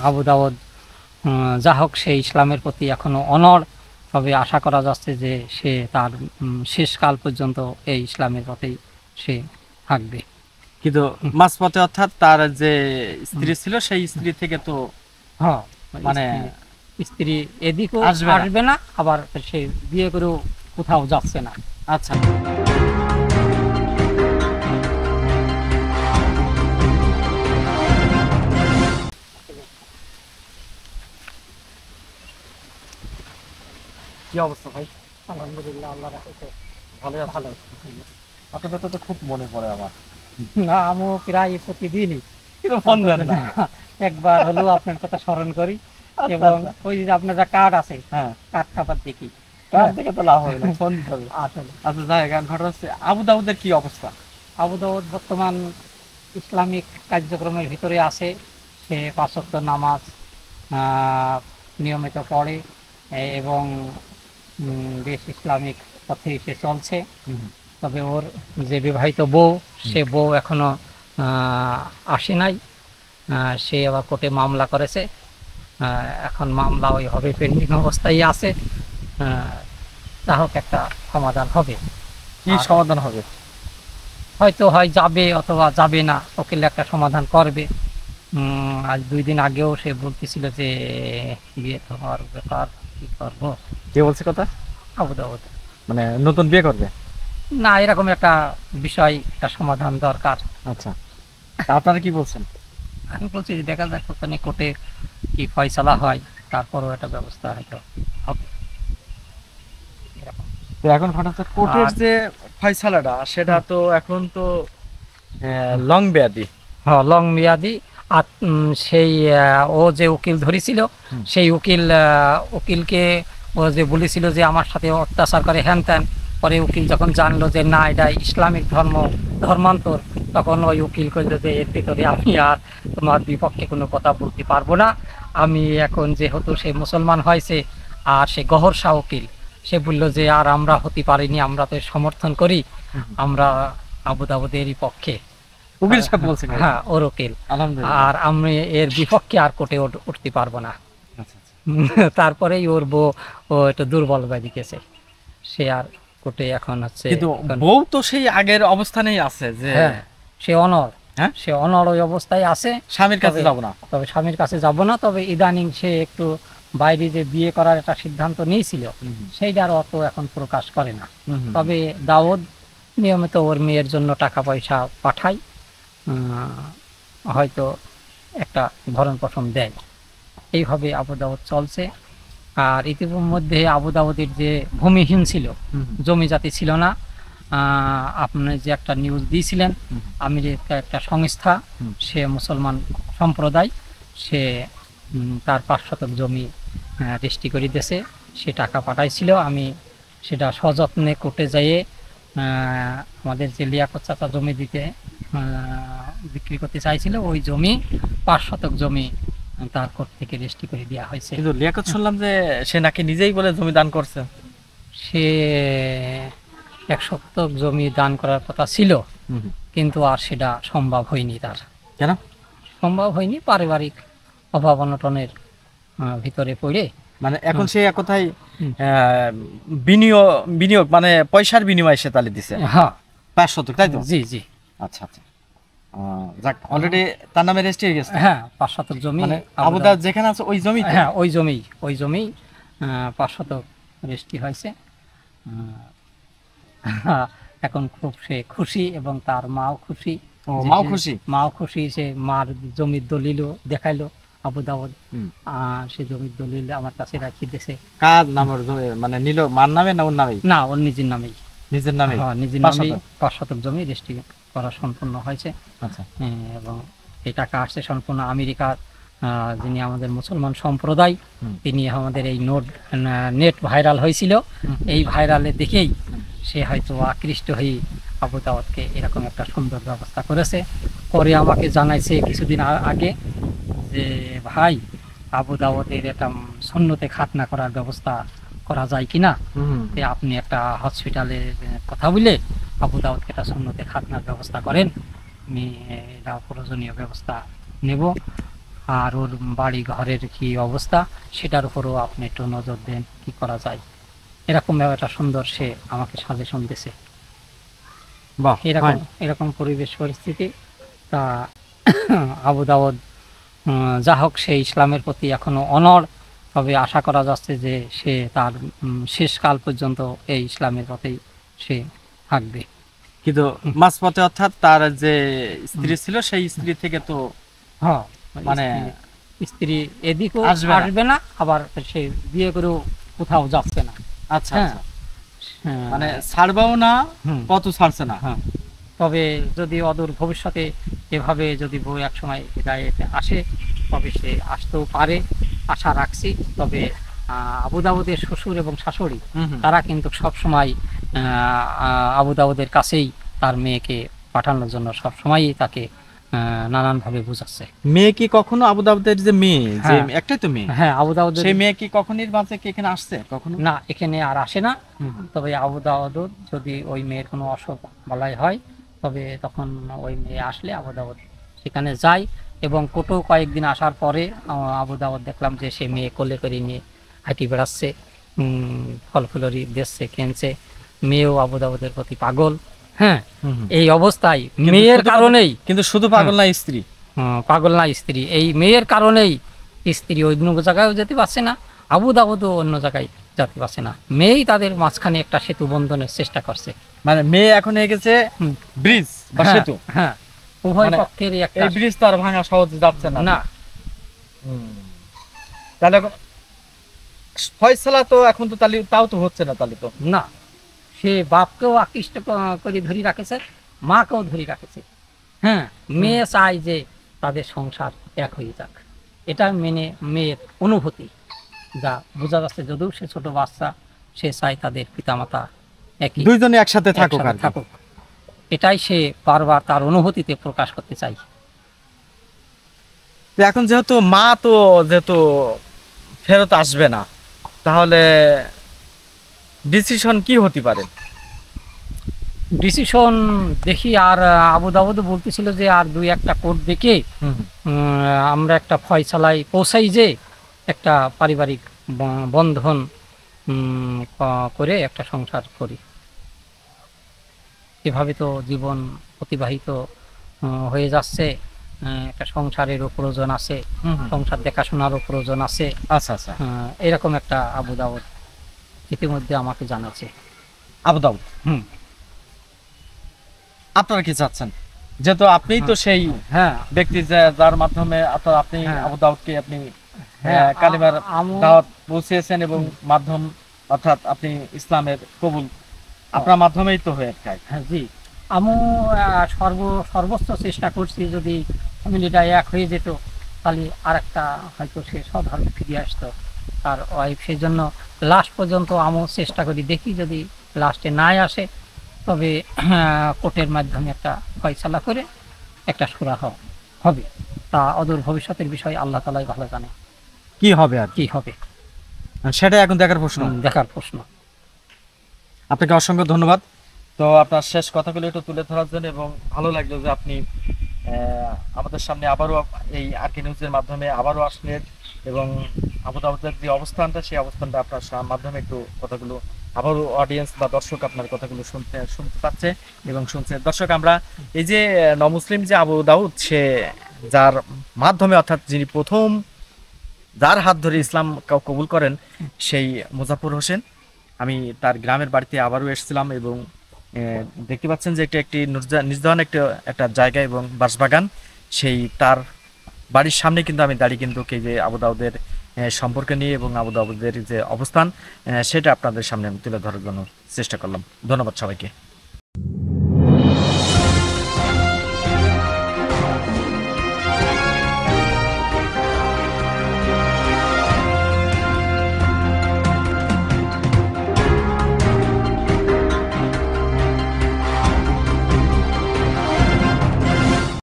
আবু দাউদ যা হোক সে ইসলামের প্রতি এখনো অনড়, তবে আশা করা যাচ্ছে যে সে তার শেষকাল পর্যন্ত এই ইসলামের পথেই সে থাকবে। কিন্তু মাঝপথে অর্থাৎ তার যে স্ত্রী ছিল সেই স্ত্রী থেকে তো হ্যাঁ, মানে স্ত্রী এদিকেও আসবে না। আসবে না, আবার সে বিয়ে করেও কোথাও যাচ্ছে না। আচ্ছা, কি অবস্থা ভাই? আলহামদুলিল্লাহ, আল্লাহ রাখছে ভালো আছেন? ভালো। আপনার কথা তো খুব মনে পড়ে আমার। না, আমিও প্রায় প্রতিদিনই কিন্তু ফোন দেন না। একবার হলেও আপনার কথা স্মরণ করি, আচ্ছা, এবং আচ্ছা। ওই যে আপনার যা কার্ড আছে, হ্যাঁ, কার্ড খাবার দেখি। কার থেকে তো লাভ হবে না, ফোন দিতে হবে। আসলে আচ্ছা, যাই হোক, এখন ঘটনা হচ্ছে আবু দাউদের কি অবস্থা? আবু দাউদ বর্তমান ইসলামিক কার্যক্রমের ভিতরে আছে। সে ৫ ওয়াক্ত নামাজ নিয়মিত পড়ে, এবং বেশ ইসলামিক পথে সে চলছে। তবে ওর যে বিবাহিত বউ, সে বউ এখনো আসে নাই। সে আবার কোর্টে মামলা করেছে, এখন মামলা ওই হবে, পেন্ডিং অবস্থায় আছে। যা হোক, একটা সমাধান হবে। কি সমাধান হবে? হয়তো হয় যাবে অথবা যাবে না, উকিল একটা সমাধান করবে। আজ 2 দিন আগেও সে বলতেছিল যে বিয়ে তো হওয়ার ব্যাপার, কি করবো। কে বলছে কথা? আবু দাউদ। মানে নতুন বিয়ে করবে? না, এরকম একটা বিষয়, একটা সমাধান দরকার। আচ্ছা, তা আপনারা কি বলছেন? আমি বলছি যে দেখা যাক ওখানে কোর্টে কি ফয়সালা হয়, তারপরও একটা ব্যবস্থা হয়তো হবে। এরকম। তো এখন ঘটনা হচ্ছে কোর্টের আর যে ফয়সালাটা সেটা তো এখন তো লং মেয়াদি। হ্যাঁ, লং মেয়াদি। আর সেই ও যে উকিল ধরেছিল, সেই উকিলকে ও যে বলেছিল যে আমার সাথে অত্যাচার করে হ্যান ত্যান, পরে উকিল যখন জানলো যে না, এটা ইসলামিক ধর্মান্তর, তখন ওই উকিল কইল যে এর ভিতরে আমি আর তোমার বিপক্ষে কোনো কথা বলতে পারবো না। আমি এখন যেহেতু সে মুসলমান হয়েছে, আর সে গহর শাহ উকিল, সে বললো যে আর আমরা হতে পারিনি, আমরা তো সমর্থন করি, আমরা আবু দাউদেরই পক্ষে। উকিল সাহেব বলছেন? হ্যাঁ, ওর উকিল। আলহামদুলিল্লাহ। আর আমি এর বিপক্ষে আর কোর্টে উঠতে পারবো না। আচ্ছা, আচ্ছা। তারপরেই ওর বউ ও একটু দুর্বল হয়ে গেছে, সে আর কোর্টে এখন হচ্ছে। কিন্তু বউ তো সেই আগের অবস্থানেই আছে যে হ্যাঁ, সে অনড়। হ্যাঁ, সে অনড় ওই অবস্থায় আছে। স্বামীর কাছে যাব না। তবে স্বামীর কাছে যাব না, তবে ইদানিং সে একটু বাইরে যে বিয়ে করার একটা সিদ্ধান্ত নিয়েছিল, সেইটার অত এখন প্রকাশ করে না। তবে দাউদ নিয়মিত ওর মেয়ের জন্য টাকা পয়সা পাঠায়, হয়তো একটা ভরণ পোষণ দেয়। এইভাবে আবু দাউদ চলছে। আর ইতিমধ্যে আবু দাউদের যে ভূমিহীন ছিল, জমি জাতি ছিল না, আপনি যে একটা নিউজ দিয়েছিলেন, আমেরিকা একটা সংস্থা, সে মুসলমান সম্প্রদায়, সে তার 5 শতক জমি রেজিস্ট্রি করে দিয়েছে। সে টাকা পাঠাইছিল, আমি সেটা সযত্নে কোর্টে যেয়ে আমাদের যে লিয়াকত চাচা জমি দিতে বিক্রি করতে চাইছিল, ওই জমি 5 শতক জমি তার কোর্ট থেকে রেজিস্ট্রি করে দেওয়া হয়েছে। কিন্তু লিয়াকত শুনলাম যে সে নাকি নিজেই বলে জমি দান করছে। সে 1 শতক জমি দান করার কথা ছিল, কিন্তু আর সেটা সম্ভব হয়নি তার। কেন সম্ভব হয়নি? পারিবারিক অভাব অনটনের ভিতরে পড়ে। মানে এখন সে এক কথায় বিনিয়োগ মানে পয়সার বিনিময়ে সে তালি দিছে। হ্যাঁ, 5 শতক, তাই তো? জি জি। আচ্ছা, আচ্ছা। যাক, অলরেডি তার নামে রেজিস্ট্রি হয়ে গেছে। হ্যাঁ, 5 শতক জমি। মানে আবু দাউদ যেখানে আছে ওই জমি? হ্যাঁ, ওই জমি 5 শতক রেজিস্ট্রি হয়েছে। এখন খুব সে খুশি, এবং তার মাও খুশি। মাও খুশি? মাও খুশি। সে মার জমির দলিলও দেখাইলো আবু দাউদ। সে জমির দলিল আমার কাছে রাখিয়ে দিয়েছে। কার নামের জমি? মানে নিল মার নামে না ওর নামেই? না, ওর নিজের নামেই। নিজের নামে? হ্যাঁ, নিজের নামেই 5 শতক জমি রেজিস্ট্রি করা সম্পূর্ণ হয়েছে। আচ্ছা। এবং এই টাকা আসছে সম্পূর্ণ আমেরিকার, যিনি আমাদের মুসলমান সম্প্রদায়, তিনি আমাদের এই নেট ভাইরাল হয়েছিল, এই ভাইরালে দেখেই সে হয়তো আকৃষ্ট হয়ে আবু দাউদকে এরকম একটা সুন্দর ব্যবস্থা করেছে। পরে আমাকে জানাইছে কিছুদিন আগে যে ভাই, আবু দাউদের একটা সুন্নতে খাতনা করার ব্যবস্থা করা যায় কিনা, আপনি একটা হসপিটালে কথা বলে আবু দাউদকে একটা সুন্নতে খাতনার ব্যবস্থা করেন, আমি এটা প্রয়োজনীয় ব্যবস্থা নেব। আর ওর বাড়ি ঘরের কি অবস্থা সেটার উপরও আপনি একটু নজর দেন, কি করা যায়। এরকম একটা সুন্দর সে আমাকে সাজেশন দিছে। বাহ, এরকম ফাইন। এরকম পরিবেশ পরিস্থিতি। তা আবু দাউদ যা হোক, সে ইসলামের প্রতি এখনো অনড়। তবে আশা করা যাচ্ছে যে সে তার শেষকাল পর্যন্ত এই ইসলামের পথেই সে থাকবে। কিন্তু মাঝপথে অর্থাৎ তার যে স্ত্রী ছিল সেই স্ত্রী থেকে তো হ্যাঁ, মানে স্ত্রী এদিকেও আসবে না। আসবে না, আবার সে বিয়ে করেও কোথাও যাচ্ছে না। আচ্ছা হ্যাঁ। আচ্ছা, হ্যাঁ, মানে ছাড়বাও না, হুম, কত ছাড়ছে না। হ্যাঁ। তবে যদি অদূর ভবিষ্যতে এভাবে যদি বউ একসময় হৃদায়তে আসে, তবে সে আসতেও পারে, আশা রাখছি। তবে আবু দাউদের শ্বশুর এবং শাশুড়ি হুম হুম। তারা কিন্তু সবসময় আবু দাউদের কাছেই তার মেয়েকে পাঠানোর জন্য সবসময়ই তাকে নানানভাবে বোঝাচ্ছে। মেয়ে কি কখনো আবু দাউদের যে মেয়ে, যে হ্যাঁ। একটাই তো মেয়ে, হ্যাঁ, আবু দাউদের সেই মেয়ে কি কখনো এর মাঝে কি এখানে আসছে কখনো? না, এখানে আর আসে না। হুম হুম। তবে আবু দাউদ যদি ওই মেয়ের কোনো অসুখ বালাই হয়, তবে তখন ওই মেয়ে আসলে আবু দাউদ সেখানে যায়। এবং কোটো কয়েকদিন আসার পরে আবু দাউদ দেখলাম যে সে মেয়ে কোলে করে নিয়ে হাঁটি বেড়াচ্ছে, ফল ফুলরি দিচ্ছে, কিনছে। মেয়েও আবু দাউদের প্রতি পাগল। হ্যাঁ, হুম হুম। এই অবস্থায় কিন্তু মেয়ের শুধু কারণেই কিন্তু শুধু পাগল না, স্ত্রী। পাগল না স্ত্রী, এই মেয়ের কারণেই স্ত্রী অন্য জায়গায়ও যেতে পারছে না, আবু দাউদও অন্য জায়গায় যেতে পারছে না। মেয়েই তাদের মাঝখানে একটা সেতু বন্ধনের চেষ্টা করছে। মানে মেয়ে এখন হয়ে গেছে হুম। ব্রিজ বা হ্যাঁ, সেতু। হ্যাঁ, উভয় মানে পক্ষেরই একটা এই ব্রিজ তো আর ভাঙা সহজে যাচ্ছে না। না। হুম। তাহলে এখন ফয়সালা তো এখন তো তাহলে তাও তো হচ্ছে না তাহলে তো। না, সে বাপকেও আকৃষ্ট করে ধরে রাখেছে, মাকেও ধরে রাখেছে। হ্যাঁ, মেয়ে চায় যে তাদের সংসার এক হয়ে যাক, এটা মেনে মেয়ের অনুভূতি যা বোঝা যাচ্ছে। যদিও সে ছোট বাচ্চা, সে চায় তাদের পিতামাতা একই দুইজনে একসাথে থাকুক একসাথে আর কি। থাকুক, এটাই সে বারবার তার অনুভূতিতে প্রকাশ করতে চাই। তো এখন যেহেতু মা তো যেহেতু ফেরত আসবে না, তাহলে ডিসিশন কি হতে পারে? ডিসিশন দেখি। আর আবু দাউদ বলতেছিল যে আর দুই একটা কোর্ট দেখে আমরা একটা ফয়সালায় পৌঁছাই, যে একটা পারিবারিক বন্ধন করে একটা সংসার করি। এভাবে তো জীবন অতিবাহিত হয়ে যাচ্ছে। একটা সংসারেরও প্রয়োজন আছে, সংসার দেখাশোনারও প্রয়োজন আছে। আচ্ছা আচ্ছা। এরকম একটা আবু দাউদ ইতিমধ্যে আমাকে জানাচ্ছে। আবু দাউদ, হুম। আপনারা কি চাচ্ছেন? যেহেতু আপনিই তো সেই হ্যাঁ, ব্যক্তি যার মাধ্যমে আপনি হ্যাঁ। আবু দাউদকে আপনি হ্যাঁ, কালিমার আমু- দাওয়াত পৌঁছেছেন এবং মাধ্যম অর্থাৎ আপনি ইসলামের কবুল আপনার মাধ্যমেই তো হয়ে থাকে। হ্যাঁ, জি। আমি সর্বোচ্চ চেষ্টা করছি, যদি ফ্যামিলিটা এক হয়ে যেত তাহলে আর একটা হয়তো সে স্বধর্মে ফিরে আসতো তার ওয়াইফ। সেই জন্য লাস্ট পর্যন্ত আমিও চেষ্টা করি, দেখি যদি লাস্টে নাই আসে, তবে কোর্টের মাধ্যমে একটা ফয়সালা করে একটা সুরাহ হবে। তা অদূর ভবিষ্যতের বিষয় আল্লাহ তাআলাই ভালো জানে কি হবে আর কি হবে। সেটাই এখন দেখার প্রশ্ন। দেখার প্রশ্ন। আপনাকে অসংখ্য ধন্যবাদ। তো আপনার শেষ কথাগুলো একটু তুলে ধরার জন্য, এবং ভালো লাগলো যে আপনি আমাদের সামনে আবারও এই আরকে নিউজের মাধ্যমে আবারও আসলেন, এবং আবু দাউদের যে অবস্থানটা সেই অবস্থানটা আপনার মাধ্যমে একটু কথাগুলো আবারও অডিয়েন্স বা দর্শক আপনার কথাগুলো শুনতে পাচ্ছে এবং শুনছে। দর্শক, আমরা এই যে নমুসলিম যে আবু দাউদ, সে যার মাধ্যমে অর্থাৎ যিনি প্রথম যার হাত ধরে ইসলাম কবুল করেন, সেই মুজাফর হোসেন, আমি তার গ্রামের বাড়িতে আবারও এসেছিলাম, এবং দেখতে পাচ্ছেন যে একটি নির্জন একটা জায়গা এবং বাঁশবাগান, সেই তার বাড়ির সামনে কিন্তু আমি দাঁড়িয়ে কিন্তু এই যে আবু দাউদের সম্পর্কে নিয়ে এবং আবু দাউদের যে অবস্থান, সেটা আপনাদের সামনে আমি তুলে ধরার জন্য চেষ্টা করলাম। ধন্যবাদ সবাইকে।